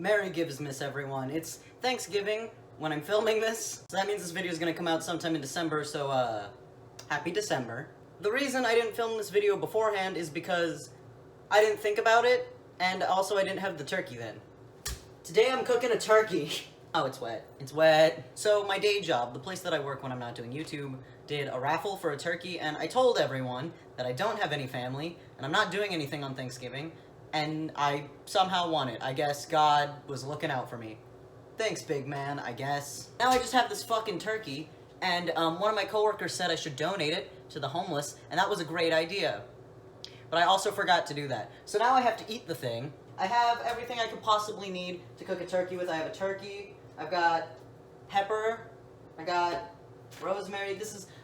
Merry Gibbsmas, everyone. It's Thanksgiving when I'm filming this, so that means this video is gonna come out sometime in December, so, happy December. The reason I didn't film this video beforehand is because I didn't think about it, and also I didn't have the turkey then. Today I'm cooking a turkey. Oh, it's wet. It's wet. So my day job, the place that I work when I'm not doing YouTube, did a raffle for a turkey, and I told everyone that I don't have any family, and I'm not doing anything on Thanksgiving, and I somehow won it. I guess God was looking out for me. Thanks, big man, I guess. Now I just have this fucking turkey, and one of my coworkers said I should donate it to the homeless, and that was a great idea. But I also forgot to do that. So now I have to eat the thing. I have everything I could possibly need to cook a turkey with. I have a turkey, I've got pepper, I got rosemary.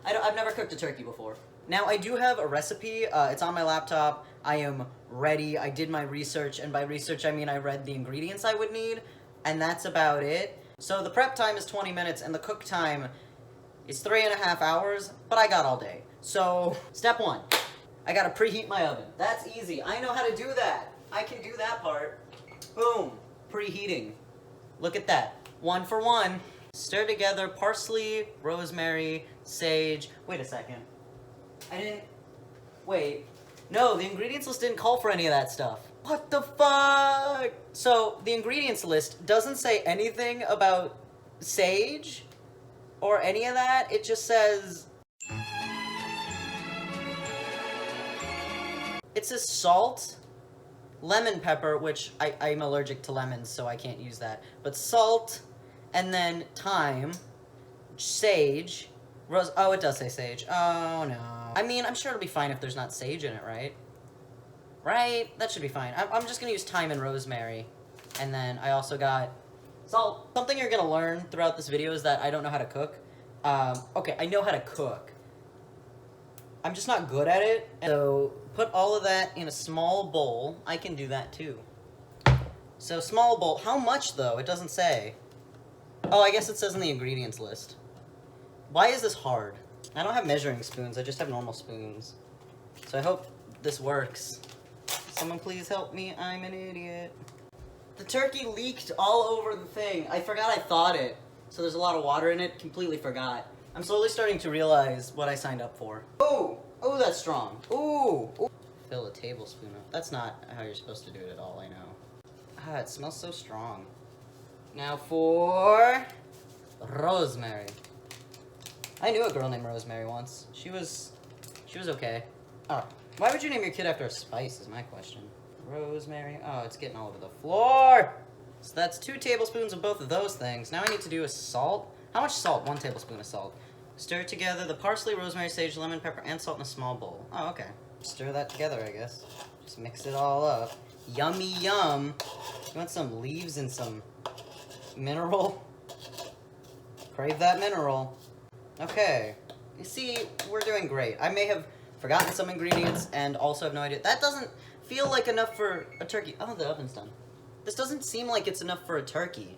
I've never cooked a turkey before. Now I do have a recipe, it's on my laptop. I am ready, I did my research, and by research I mean I read the ingredients I would need, and that's about it. So the prep time is 20 minutes, and the cook time is 3.5 hours, but I got all day. So, step 1, I gotta preheat my oven. That's easy, I know how to do that. I can do that part. Boom, preheating. Look at that, 1 for 1. Stir together parsley, rosemary, sage. Wait a second. Wait. No, the ingredients list didn't call for any of that stuff. What the fuck? So, the ingredients list doesn't say anything about sage or any of that. It just says... It says salt, lemon pepper, which I'm allergic to lemons, so I can't use that. But salt, and then thyme, sage, oh, it does say sage. Oh, no. I mean, I'm sure it'll be fine if there's not sage in it, right? Right? That should be fine. I'm just gonna use thyme and rosemary. And then I also got salt. Something you're gonna learn throughout this video is that I don't know how to cook. Okay, I know how to cook. I'm just not good at it. So, put all of that in a small bowl. I can do that too. So, small bowl. How much, though? It doesn't say. Oh, I guess it says in the ingredients list. Why is this hard? I don't have measuring spoons, I just have normal spoons. So I hope this works. Someone please help me, I'm an idiot. The turkey leaked all over the thing. I forgot I thawed it. So there's a lot of water in it, completely forgot. I'm slowly starting to realize what I signed up for. Ooh! Ooh, that's strong. Ooh! Ooh. Fill a tablespoon of... That's not how you're supposed to do it at all, I know. Ah, it smells so strong. Now for... rosemary. I knew a girl named Rosemary once. She was okay. Oh, why would you name your kid after a spice is my question. Rosemary. Oh, it's getting all over the floor. So that's 2 tablespoons of both of those things. Now I need to do a salt. How much salt? 1 tablespoon of salt. Stir together the parsley, rosemary, sage, lemon, pepper, and salt in a small bowl. Oh, okay. Stir that together, I guess. Just mix it all up. Yummy yum. You want some leaves and some mineral? Crave that mineral. Okay, you see, we're doing great. I may have forgotten some ingredients and also have no idea. That doesn't feel like enough for a turkey. Oh, the oven's done. This doesn't seem like it's enough for a turkey.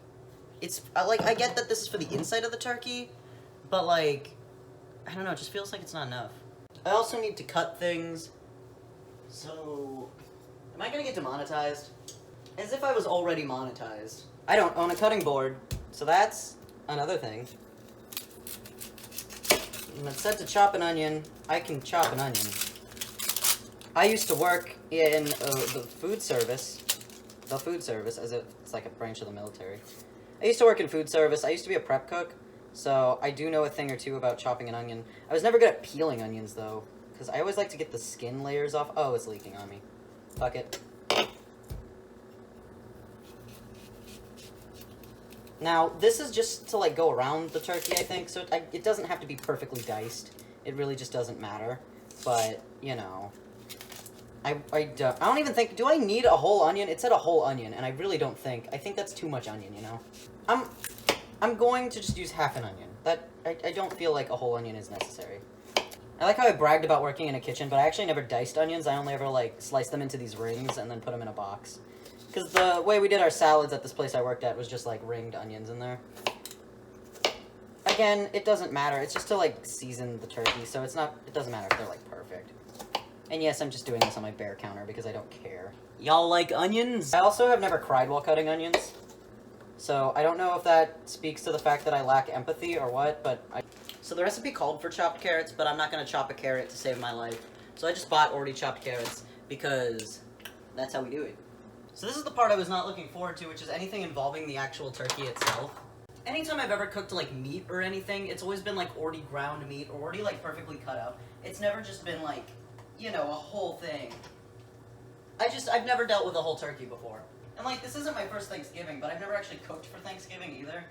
It's, like, I get that this is for the inside of the turkey, but, like, I don't know, it just feels like it's not enough. I also need to cut things, so, am I gonna get demonetized? As if I was already monetized. I don't own a cutting board, so that's another thing. When it's set to chop an onion, I can chop an onion. I used to work in the food service, as if it's like a branch of the military. I used to work in food service. I used to be a prep cook, so I do know a thing or two about chopping an onion. I was never good at peeling onions, though, because I always like to get the skin layers off. Oh, it's leaking on me. Fuck it. Now, this is just to, like, go around the turkey, I think, so it doesn't have to be perfectly diced. It really just doesn't matter. But, you know, I don't even think, do I need a whole onion? It said a whole onion, and I really don't think. I think that's too much onion, you know? I'm going to just use half an onion. I don't feel like a whole onion is necessary. I like how I bragged about working in a kitchen, but I actually never diced onions. I only ever, like, sliced them into these rings and then put them in a box. Because the way we did our salads at this place I worked at was just, like, ringed onions in there. Again, it doesn't matter. It's just to, like, season the turkey, so it doesn't matter if they're, like, perfect. And yes, I'm just doing this on my bear counter because I don't care. Y'all like onions? I also have never cried while cutting onions. So I don't know if that speaks to the fact that I lack empathy or what, but So the recipe called for chopped carrots, but I'm not going to chop a carrot to save my life. So I just bought already chopped carrots because that's how we do it. So this is the part I was not looking forward to, which is anything involving the actual turkey itself. Anytime I've ever cooked like meat or anything, it's always been like already ground meat or already like perfectly cut up. It's never just been like, you know, a whole thing. I've never dealt with a whole turkey before. And like, this isn't my first Thanksgiving, but I've never actually cooked for Thanksgiving either.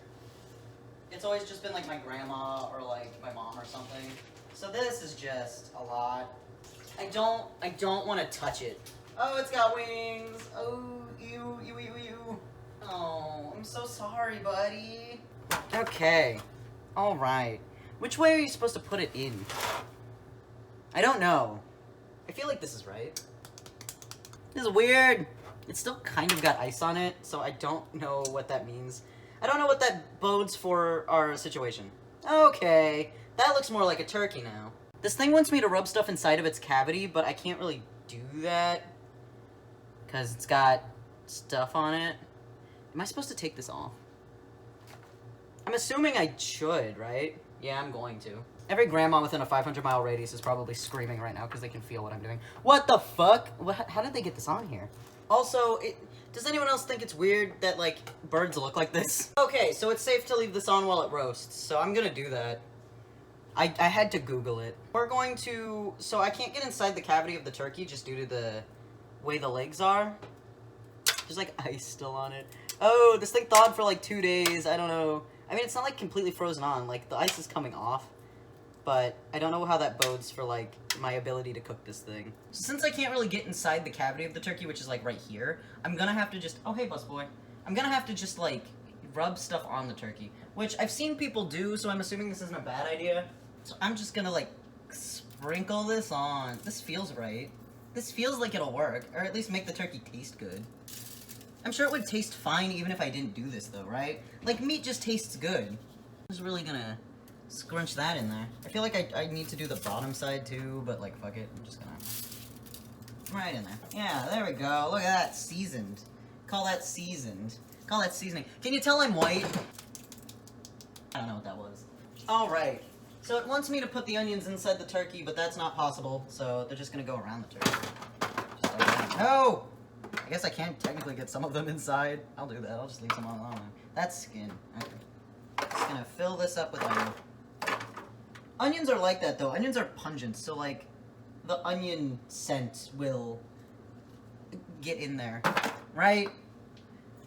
It's always just been like my grandma or like my mom or something. So this is just a lot. I don't want to touch it. Oh, it's got wings. Oh, ew. Oh, I'm so sorry, buddy. Okay. Alright. Which way are you supposed to put it in? I don't know. I feel like this is right. This is weird. It's still kind of got ice on it, so I don't know what that means. I don't know what that bodes for our situation. Okay. That looks more like a turkey now. This thing wants me to rub stuff inside of its cavity, but I can't really do that because it's got stuff on it. Am I supposed to take this off? I'm assuming I should, right? Yeah, I'm going to. Every grandma within a 500-mile radius is probably screaming right now because they can feel what I'm doing. What the fuck? How did they get this on here? Also, does anyone else think it's weird that, like, birds look like this? Okay, so it's safe to leave this on while it roasts, so I'm gonna do that. I had to Google it. We're going to... So I can't get inside the cavity of the turkey just due to the way the legs are. There's, like, ice still on it. Oh, this thing thawed for, like, 2 days. I don't know. I mean, it's not, like, completely frozen on. Like, the ice is coming off. But I don't know how that bodes for, like, my ability to cook this thing. So since I can't really get inside the cavity of the turkey, which is, like, right here, I'm gonna have to just... Oh, hey, busboy. I'm gonna have to just, like, rub stuff on the turkey. Which I've seen people do, so I'm assuming this isn't a bad idea. So I'm just gonna, like, sprinkle this on. This feels right. This feels like it'll work. Or at least make the turkey taste good. I'm sure it would taste fine even if I didn't do this, though, right? Like, meat just tastes good. I'm just really gonna scrunch that in there. I feel like I need to do the bottom side, too, but, like, fuck it. I'm just gonna... Right in there. Yeah, there we go. Look at that. Seasoned. Call that seasoned. Call that seasoning. Can you tell I'm white? I don't know what that was. Alright. So it wants me to put the onions inside the turkey, but that's not possible, so they're just gonna go around the turkey. Just like that. No! I guess I can technically get some of them inside. I'll do that. I'll just leave some on there. That's skin. Okay. Just gonna fill this up with onion. Onions are like that, though. Onions are pungent, so, like, the onion scent will get in there. Right?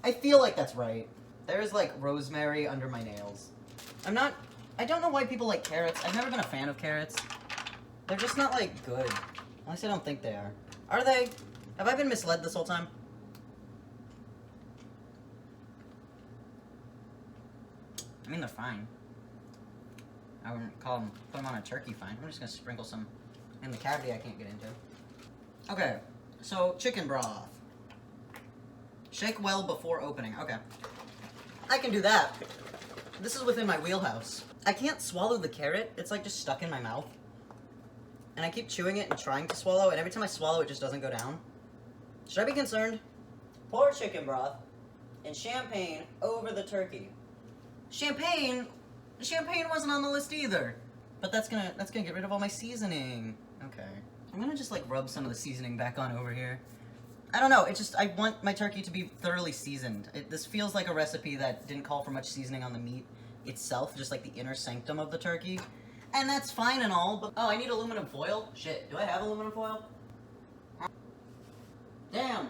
I feel like that's right. There's, like, rosemary under my nails. I don't know why people like carrots. I've never been a fan of carrots. They're just not, like, good. At least I don't think they are. Are they? Have I been misled this whole time? I mean, they're fine. I wouldn't call them, put them on a turkey fine. I'm just gonna sprinkle some in the cavity I can't get into. Okay, so chicken broth. Shake well before opening. Okay. I can do that. This is within my wheelhouse. I can't swallow the carrot. It's like just stuck in my mouth. And I keep chewing it and trying to swallow, and every time I swallow, it just doesn't go down. Should I be concerned? Pour chicken broth and champagne over the turkey. Champagne wasn't on the list either. But that's gonna get rid of all my seasoning. Okay. I'm gonna just like rub some of the seasoning back on over here. I don't know, I want my turkey to be thoroughly seasoned. This feels like a recipe that didn't call for much seasoning on the meat itself, just like the inner sanctum of the turkey. And that's fine and all, but... Oh, I need aluminum foil? Shit, do I have aluminum foil? Damn.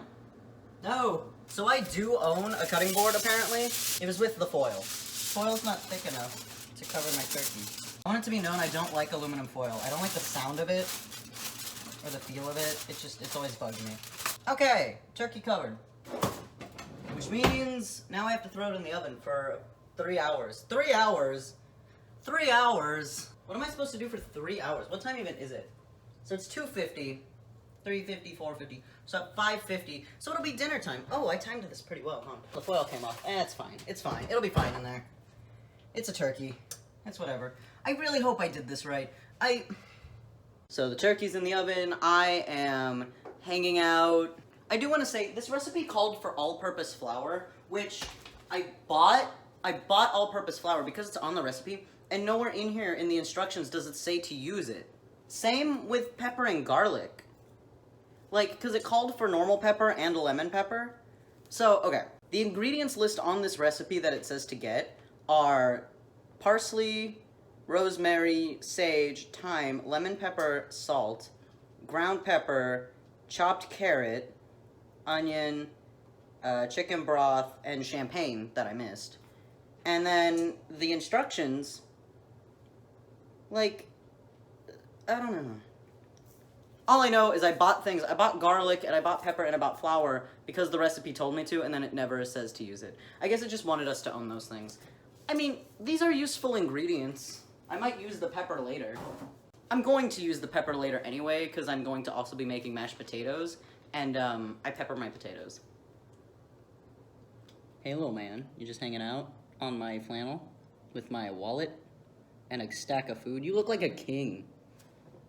No. So I do own a cutting board, apparently. It was with the foil. Foil's not thick enough to cover my turkey. I want it to be known I don't like aluminum foil. I don't like the sound of it, or the feel of it. It's always bugged me. Okay, turkey covered. Which means now I have to throw it in the oven for 3 hours. 3 hours? 3 hours? What am I supposed to do for 3 hours? What time even is it? So it's 2:50, 3:50, 4:50. So at 5:50. So it'll be dinner time. Oh, I timed this pretty well, huh? The foil came off. It's fine. It's fine. It'll be fine in there. It's a turkey. It's whatever. I really hope I did this right. So the turkey's in the oven. I am hanging out. I do want to say, this recipe called for all-purpose flour, which I bought all-purpose flour because it's on the recipe, and nowhere in here in the instructions does it say to use it. Same with pepper and garlic. Like, because it called for normal pepper and a lemon pepper. So, okay. The ingredients list on this recipe that it says to get are parsley, rosemary, sage, thyme, lemon pepper, salt, ground pepper, chopped carrot, onion, chicken broth, and champagne that I missed. And then the instructions, like, I don't know. All I know is I bought things. I bought garlic, and I bought pepper, and I bought flour because the recipe told me to, and then it never says to use it. I guess it just wanted us to own those things. I mean, these are useful ingredients. I might use the pepper later. I'm going to use the pepper later anyway, because I'm going to also be making mashed potatoes, and I pepper my potatoes. Hey, little man, you just hanging out on my flannel with my wallet and a stack of food? You look like a king.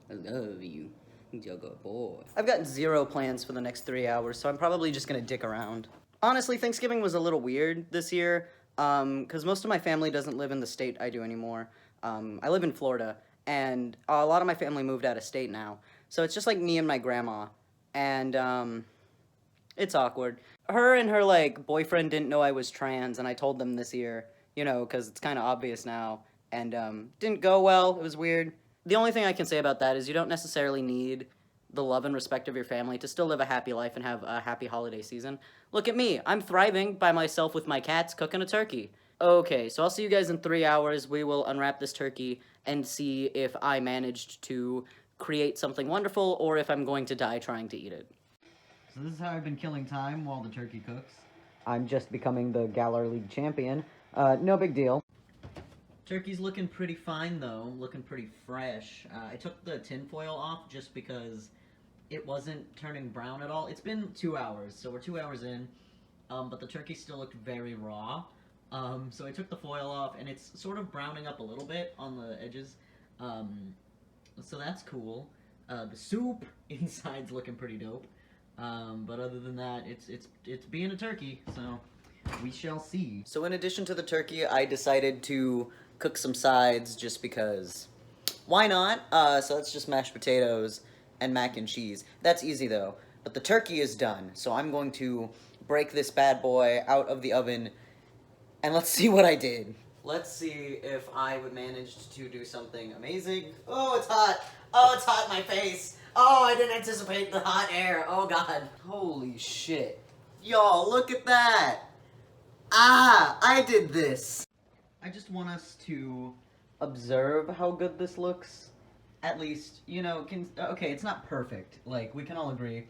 I love you. You're a good boy. I've got zero plans for the next 3 hours, so I'm probably just gonna dick around. Honestly, Thanksgiving was a little weird this year, because most of my family doesn't live in the state I do anymore. I live in Florida, and a lot of my family moved out of state now. So it's just like me and my grandma, and it's awkward. Her and her, like, boyfriend didn't know I was trans, and I told them this year, you know, because it's kind of obvious now, and didn't go well. It was weird. The only thing I can say about that is you don't necessarily need the love and respect of your family to still live a happy life and have a happy holiday season. Look at me. I'm thriving by myself with my cats cooking a turkey. Okay, so I'll see you guys in 3 hours. We will unwrap this turkey and see if I managed to create something wonderful or if I'm going to die trying to eat it. So this is how I've been killing time while the turkey cooks. I'm just becoming the Galar League champion. No big deal. Turkey's looking pretty fine, though. Looking pretty fresh. I took the tinfoil off just because it wasn't turning brown at all. It's been 2 hours, so we're 2 hours in, but the turkey still looked very raw. So I took the foil off, and it's sort of browning up a little bit on the edges. So that's cool. The soup inside's looking pretty dope. But other than that, it's being a turkey, so we shall see. So in addition to the turkey, I decided to cook some sides just because why not? So that's just mashed potatoes and mac and cheese. That's easy though. But the turkey is done, so I'm going to break this bad boy out of the oven and let's see what I did. Let's see if I would manage to do something amazing. Oh, it's hot. Oh, it's hot in my face. Oh, I didn't anticipate the hot air. Oh, God. Holy shit. Y'all, look at that. Ah, I did this. I just want us to observe how good this looks. At least, you know, okay, it's not perfect. Like, we can all agree.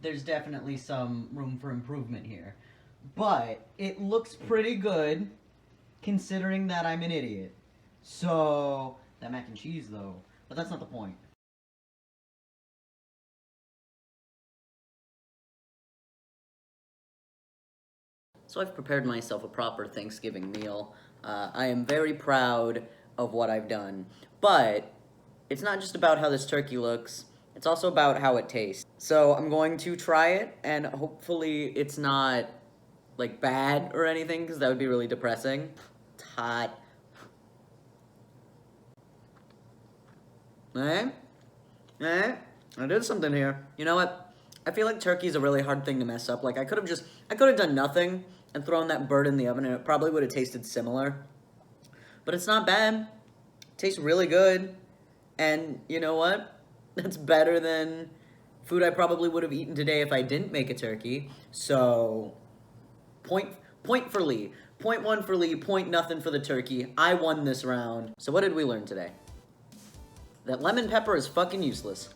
There's definitely some room for improvement here. But it looks pretty good, considering that I'm an idiot. So, that mac and cheese, though. But that's not the point. So I've prepared myself a proper Thanksgiving meal. I am very proud of what I've done. But it's not just about how this turkey looks, it's also about how it tastes. So I'm going to try it, and hopefully it's not, like, bad or anything, because that would be really depressing. It's hot. I did something here. You know what? I feel like turkey's a really hard thing to mess up. Like, I could have done nothing and thrown that bird in the oven, and it probably would have tasted similar. But it's not bad. It tastes really good. And you know what? That's better than food I probably would have eaten today if I didn't make a turkey. So, point for Lee. Point one for Lee, point nothing for the turkey. I won this round. So what did we learn today? That lemon pepper is fucking useless.